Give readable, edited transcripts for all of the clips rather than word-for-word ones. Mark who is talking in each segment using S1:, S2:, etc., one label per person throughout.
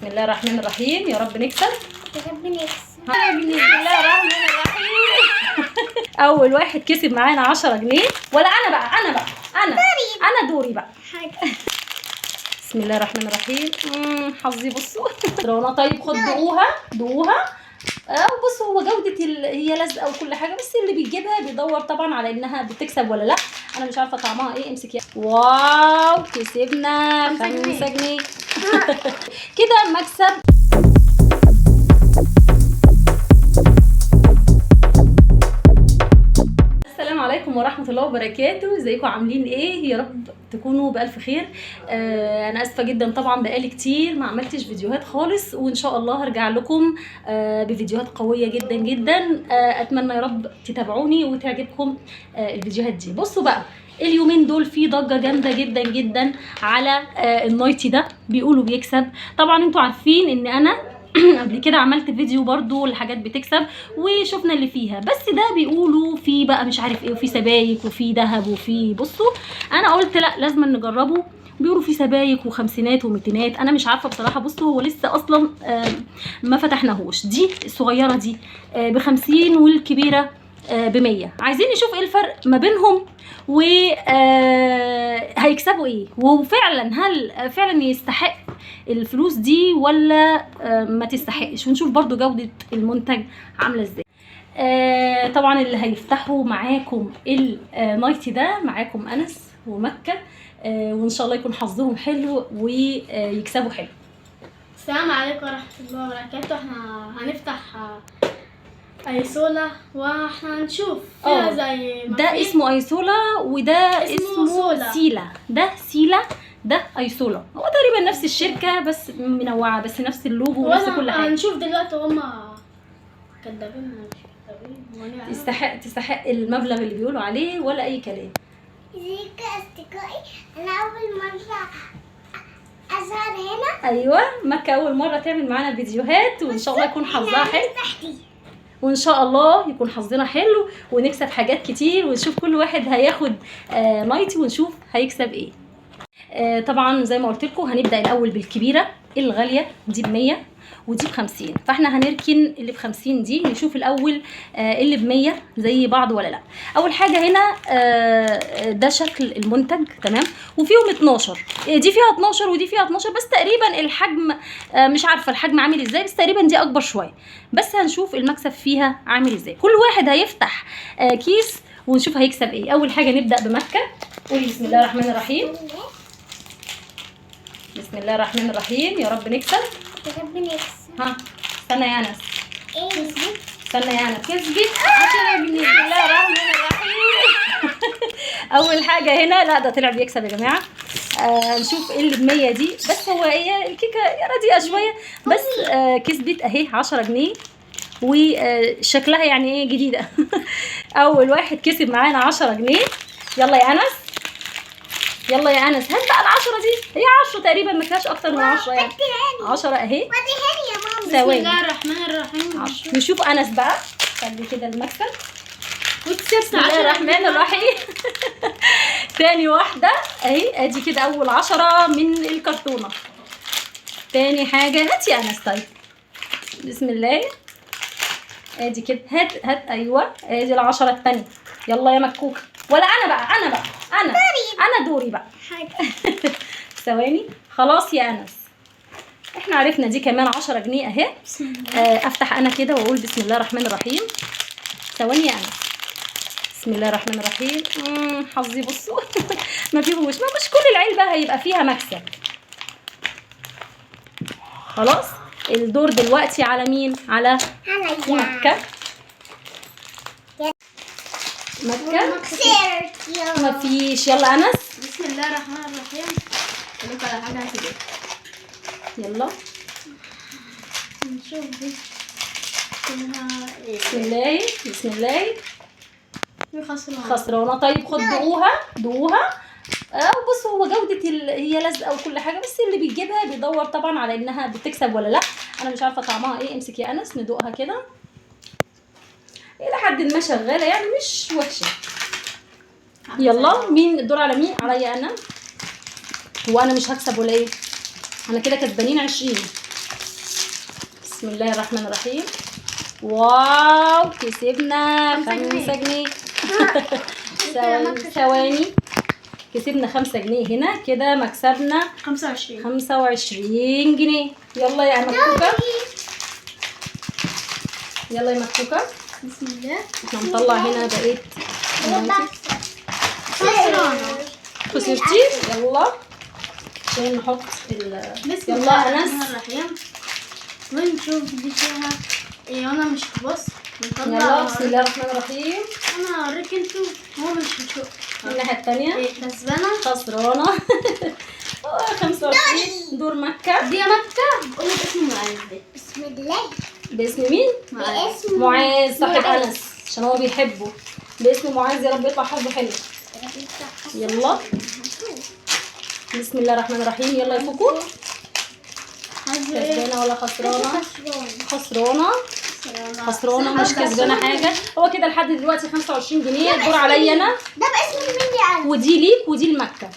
S1: بسم الله الرحمن الرحيم. يا رب نكسب.
S2: يا رب نكسب.
S1: بسم الله الرحمن الرحيم. اول واحد كسب معانا 10 جنيه. ولا انا دوري بقى. بسم الله الرحمن الرحيم. حظي بصوا. رنا طيب خد دوقوها. بصوا هو جودة هي لازقه وكل حاجه، بس اللي بيجيبها بيدور طبعا على انها بتكسب ولا لا. انا مش عارفه طعمها ايه. امسك يا واو، كسبنا 5 جنيه. كده مكسب. السلام عليكم ورحمة الله وبركاته. ازيكم عاملين ايه؟ يا رب تكونوا بألف خير. انا اسفة جدا طبعا، بقالي كتير ما عملتش فيديوهات خالص، وان شاء الله هرجع لكم بفيديوهات قوية جدا جدا. اتمنى يا رب تتابعوني وتعجبكم الفيديوهات دي. بصوا بقى، اليومين دول في ضجة جامدة جدا جدا على النايتي ده، بيقولوا بيكسب. طبعا انتوا عارفين ان انا قبل كده عملت فيديو برضو لحاجات بتكسب وشفنا اللي فيها، بس ده بيقولوا في بقى مش عارف ايه، وفي سبايك وفي ذهب وفي بصوا. انا قلت لا، لازم نجربه. بيقولوا في سبايك وخمسينات ومتينات، انا مش عارفه بصراحه. بصوا هو لسه اصلا ما فتحناهوش. دي الصغيره دي ب50 والكبيره ب100. عايزين نشوف ايه الفرق ما بينهم و هيكسبوا ايه، وفعلا هل فعلا يستحق الفلوس دي ولا ما تستحقش، ونشوف برضو جودة المنتج عاملة ازاي. طبعا اللي هيفتحوا معاكم النايتي ده معاكم انس ومكة، وان شاء الله يكون حظهم حلو ويكسبوا حلو.
S2: السلام عليكم ورحمة الله وبركاته. احنا هنفتح ايسولا، واحنا هنشوف فيها زي ما
S1: ده اسمه ايسولا، وده اسمه سيلا. ده سيلا، ده ايسولا. هو تقريبا نفس الشركة بس منوعة، بس نفس اللوجو ونفس كل حاجة.
S2: هنشوف دلوقتي هما كدابين
S1: تستحق المبلغ اللي بيقولوا عليه ولا اي كلام.
S2: ازيك يا اصدقائي، انا اول مرة اظهر هنا.
S1: ايوه، مكة اول مرة تعمل معانا فيديوهات، وان شاء الله يكون حظها حلو، وان شاء الله يكون حظنا حلو ونكسب حاجات كتير، ونشوف كل واحد هياخد نايتي ونشوف هيكسب ايه. طبعا زي ما قلت لكم هنبدا الاول بالكبيره الغاليه دي ب100 ودي ب50. فاحنا هنركن اللي ب50 دي، نشوف الاول اللي ب100 زي بعض ولا لا. اول حاجه هنا ده شكل المنتج تمام، وفيهم 12. دي فيها 12 ودي فيها 12، بس تقريبا الحجم مش عارفه الحجم عامل ازاي، بس تقريبا دي اكبر شويه. بس هنشوف المكسب فيها عامل ازاي. كل واحد هيفتح كيس ونشوف هيكسب ايه. اول حاجه نبدا بمكه. قولي بسم الله الرحمن الرحيم. بسم الله الرحمن الرحيم. يا رب نكسب.
S2: يا رب نكسب.
S1: استنى يا انس.
S2: ايه كسبت؟
S1: استنى يا انس. كسبت 10 جنيه. بسم الله الرحمن الرحيم. اول حاجه هنا، لا ده طلع بيكسب يا جماعه. نشوف ايه اللي ب100 دي. بس هو هي الكيكه رديئه شويه، بس كسبت اهي 10 جنيه وشكلها يعني ايه جديده. اول واحد كسب معانا 10 جنيه. يلا يا انس، يلا يا انس، هات بقى ال10 دي. هي 10 تقريبا، ما فيهاش اكتر من 10 يعني. 10 اهي.
S2: وديهاني يا ماما.
S1: بسم
S2: الله الرحمن الرحيم.
S1: نشوف انس بقى. خلي كده المكسب.
S2: وكسبت.
S1: بسم الله الرحمن الرحيم. تاني واحده اهي، ادي كده اول 10 من الكرتونه. تاني حاجه هات يا انس. طيب بسم الله، ادي كده. هات ايوه، ادي ال10 التانيه. يلا يا مكوكه. ولا انا دوري بقى. ثواني. خلاص يا انس، احنا عرفنا دي كمان 10 جنيه اهي. افتح انا كده واقول بسم الله الرحمن الرحيم. ثواني يا انس. بسم الله الرحمن الرحيم. حظي بصوا. ما فيهوش، ما مش كل العلبه هيبقى فيها مكسب. خلاص الدور دلوقتي على مين؟ على مكة. ما فيش. يلا انس.
S2: بسم الله الرحمن الرحيم. اقول على حاجه هتجي.
S1: يلا
S2: نشوف دي
S1: بسم الله. بسم الله. خسرانه. طيب خد دوقوها. بصوا هو جودة هي لازقه وكل حاجه، بس اللي بيجيبها بيدور طبعا على انها بتكسب ولا لا. انا مش عارفه طعمها ايه. امسك يا انس ندوقها كده. الى حد ما شغاله يعني، مش وحشه. يلا مين الدور؟ على مين؟ عليا انا. هو انا مش هكسب ولا ايه؟ انا كده كسبانين 20. بسم الله الرحمن الرحيم. واو كسبنا 5 جنيه. ثواني كسبنا 5 جنيه هنا، كده مكسبنا 25 جنيه. يلا يا مكوكة، يلا يا مكوكة.
S2: بسم الله.
S1: احنا نطلع هنا بقيت خسرتي. يلا عشان نحط
S2: بسم
S1: يلا
S2: الله
S1: انس.
S2: الرحمن الرحيم. ونشوف دي فيها ايه. وانا مش هبص.
S1: يلا بسم الله الرحمن الرحيم.
S2: انا هوريك انتوا، هو مش هشوف.
S1: الناحية التانية
S2: ايه كسبانة؟
S1: خسرانة. 25 دور مكة.
S2: دي مكة. قولي اسم المعلم دي.
S3: بسم الله.
S1: باسم مين؟
S3: باسم
S1: معاذ صاحب
S3: معاذ.
S1: انس عشان هو بيحبه. باسم معاذ، يا رب يطلع حظه حلو. يلا بسم الله الرحمن الرحيم. يلا يا فوكو. كسبانة ولا خسرانة؟ خسرانة. خسرانة مش كسبانة حاجة. هو كده لحد دلوقتي 25 جنيه. الدور عليا انا،
S3: ده باسم مني انا.
S1: ودي ليك ودي لمكة.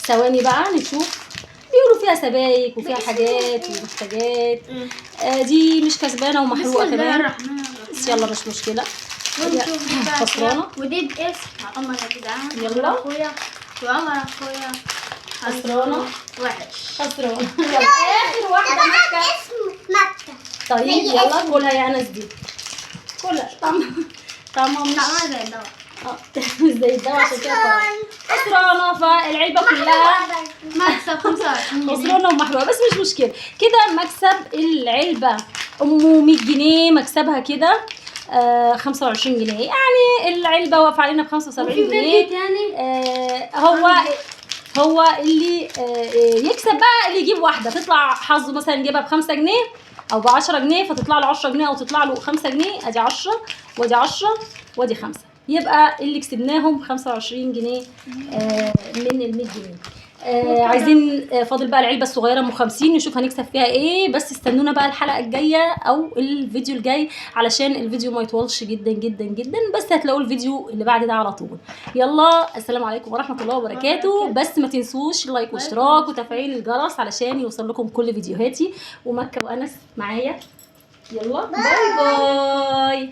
S1: ثواني بقى نشوف. بيقولوا فيها سبايك وفيها حاجات ومحتاجات. دي مش كسبانة ومحروقة
S2: بسم الله
S1: كمان.
S2: الرحمن
S1: بس
S2: الرحيم.
S1: يلا مش مشكلة.
S2: ونشوف دي بقى
S1: خسرانة.
S2: ودي باسم عمر يا جدعان.
S1: يلا.
S2: اخويا وعمر اخويا.
S1: خسرانة.
S2: وحش.
S1: خسرانة. يلا آخر واحدة مكة.
S3: اسم مكة.
S1: طيب يلا كلها يا أنس دي. كلها طعمها مش
S2: طعمها زي الدواء.
S1: مش زي الدواء عشان كده طبعا. خسرانة. فالعلبة كلها
S2: مكسب 25 جنيه.
S1: خسرانة ومحروقة، بس مش مشكلة. كده مكسب العلبة أم 100 جنيه مكسبها كده 25 جنيه. يعني العلبة واقفة علينا ب 75
S2: وفي
S1: جنيه.
S2: فيديو تاني.
S1: هو اللي يكسب بقى اللي يجيب واحدة تطلع حظه مثلا يجيبها ب5 جنيه أو ب10 جنيه، فتطلع له 10 جنيه أو تطلع له 5 جنيه. أدي 10 وأدي 10 وأدي 5، يبقى اللي كسبناهم 25 جنيه من ال 100 جنيه. عايزين فاضل بقى العلبه الصغيره ام 50 نشوف هنكسب فيها ايه. بس استنونا بقى الحلقه الجايه او الفيديو الجاي علشان الفيديو ما يطولش جدا جدا جدا، بس هتلاقوا الفيديو اللي بعد ده على طول. يلا السلام عليكم ورحمه الله وبركاته. بس ما تنسوش لايك واشتراك وتفعيل الجرس علشان يوصل لكم كل فيديوهاتي. ومكة وانس معايا. يلا باي باي.